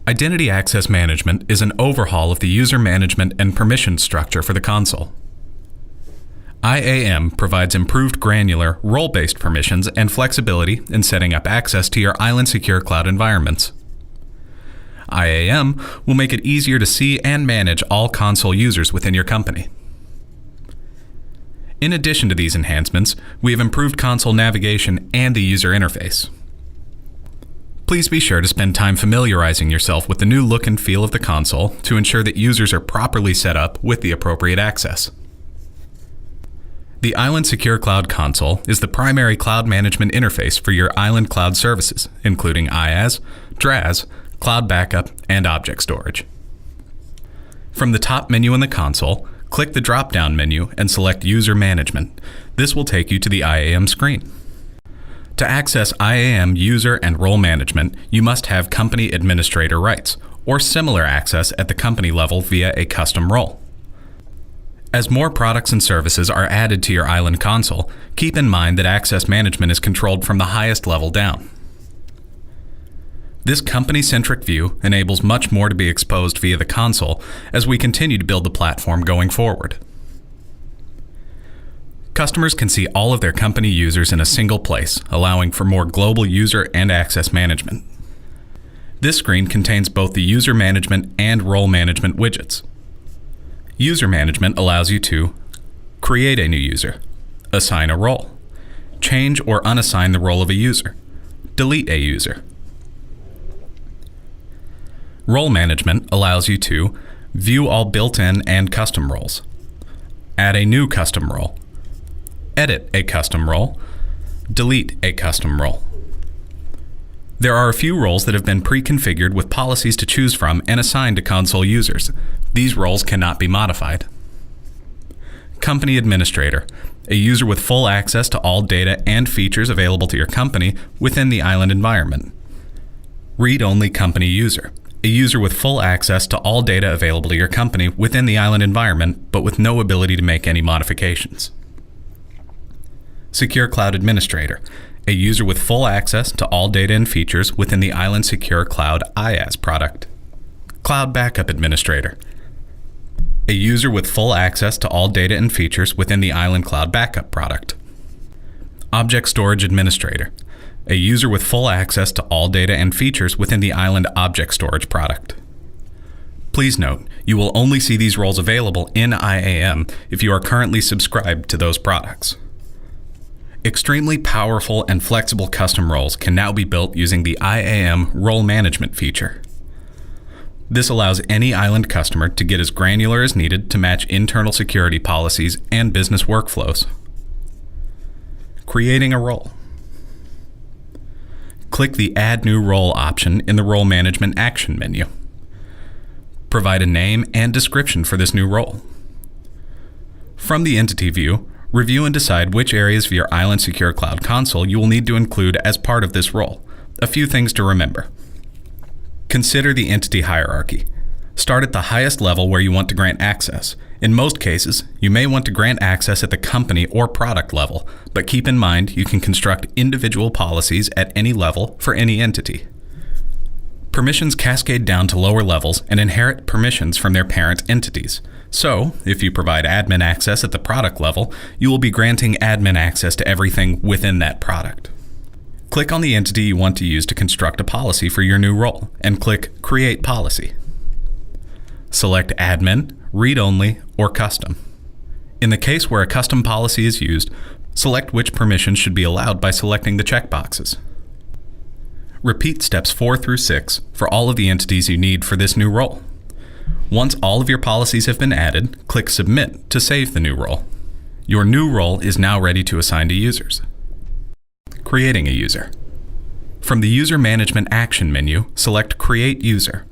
Identity Access Management is an overhaul of the user management and permission structure for the console. IAM provides improved granular, role-based permissions and flexibility in setting up access to your Island Secure Cloud environments. IAM will make it easier to see and manage all console users within your company. In addition to these enhancements, we have improved console navigation and the user interface. Please be sure to spend time familiarizing yourself with the new look and feel of the console to ensure that users are properly set up with the appropriate access. The Island Secure Cloud console is the primary cloud management interface for your Island cloud services, including IaaS, DRaaS, Cloud Backup, and Object Storage. From the top menu in the console, click the drop-down menu and select User Management. This will take you to the IAM screen. To access IAM user and role management, you must have company administrator rights or similar access at the company level via a custom role. As more products and services are added to your Island console, keep in mind that access management is controlled from the highest level down. This company-centric view enables much more to be exposed via the console as we continue to build the platform going forward. Customers can see all of their company users in a single place, allowing for more global user and access management. This screen contains both the user management and role management widgets. User management allows you to create a new user, assign a role, change or unassign the role of a user, delete a user. Role management allows you to view all built-in and custom roles, add a new custom role, edit a custom role, delete a custom role. There are a few roles that have been pre-configured with policies to choose from and assigned to console users. These roles cannot be modified. Company Administrator, a user with full access to all data and features available to your company within the Island environment. Read-Only Company User, a user with full access to all data available to your company within the Island environment, but with no ability to make any modifications. Secure Cloud Administrator, a user with full access to all data and features within the Island Secure Cloud IaaS product. Cloud Backup Administrator, a user with full access to all data and features within the Island Cloud Backup product. Object Storage Administrator, a user with full access to all data and features within the Island Object Storage product. Please note, you will only see these roles available in IAM if you are currently subscribed to those products. Extremely powerful and flexible custom roles can now be built using the IAM Role Management feature. This allows any Island customer to get as granular as needed to match internal security policies and business workflows. Creating a role. Click the Add New Role option in the Role Management action menu. Provide a name and description for this new role. From the Entity view, review and decide which areas of your Island Secure Cloud console you will need to include as part of this role. A few things to remember. Consider the entity hierarchy. Start at the highest level where you want to grant access. In most cases, you may want to grant access at the company or product level, but keep in mind you can construct individual policies at any level for any entity. Permissions cascade down to lower levels and inherit permissions from their parent entities. So, if you provide admin access at the product level, you will be granting admin access to everything within that product. Click on the entity you want to use to construct a policy for your new role, and click Create Policy. Select Admin, Read-Only, or Custom. In the case where a custom policy is used, select which permissions should be allowed by selecting the checkboxes. Repeat steps 4 through 6 for all of the entities you need for this new role. Once all of your policies have been added, click Submit to save the new role. Your new role is now ready to assign to users. Creating a user. From the User Management action menu, select Create User.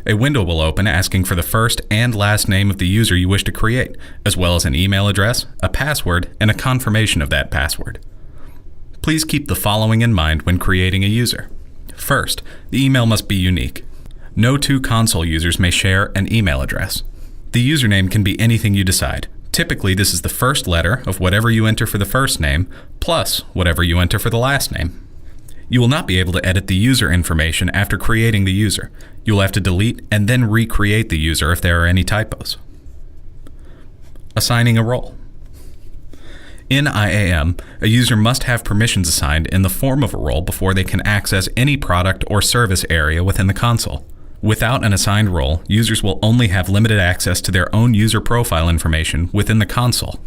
A window will open asking for the first and last name of the user you wish to create, as well as an email address, a password, and a confirmation of that password. Please keep the following in mind when creating a user. First, the email must be unique. No two console users may share an email address. The username can be anything you decide. Typically, this is the first letter of whatever you enter for the first name, plus whatever you enter for the last name. You will not be able to edit the user information after creating the user. You will have to delete and then recreate the user if there are any typos. Assigning a role. In IAM, a user must have permissions assigned in the form of a role before they can access any product or service area within the console. Without an assigned role, users will only have limited access to their own user profile information within the console.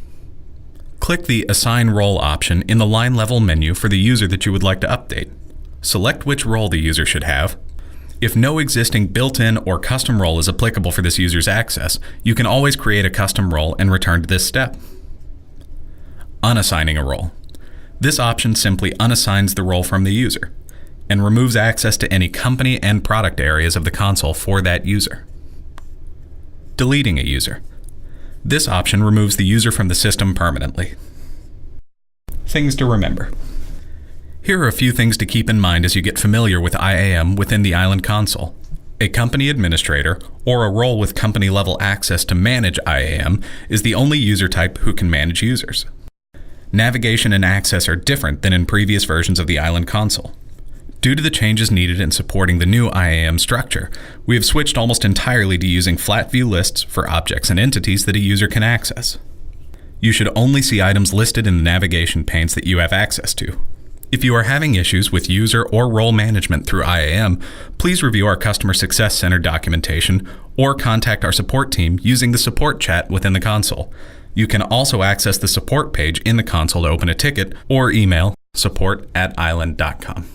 Click the Assign Role option in the line-level menu for the user that you would like to update. Select which role the user should have. If no existing built-in or custom role is applicable for this user's access, you can always create a custom role and return to this step. Unassigning a role. This option simply unassigns the role from the user and removes access to any company and product areas of the console for that user. Deleting a user. This option removes the user from the system permanently. Things to remember. Here are a few things to keep in mind as you get familiar with IAM within the Island console. A company administrator, or a role with company-level access to manage IAM, is the only user type who can manage users. Navigation and access are different than in previous versions of the Island console. Due to the changes needed in supporting the new IAM structure, we have switched almost entirely to using flat view lists for objects and entities that a user can access. You should only see items listed in the navigation panes that you have access to. If you are having issues with user or role management through IAM, please review our Customer Success Center documentation or contact our support team using the support chat within the console. You can also access the support page in the console to open a ticket or email support@iland.com.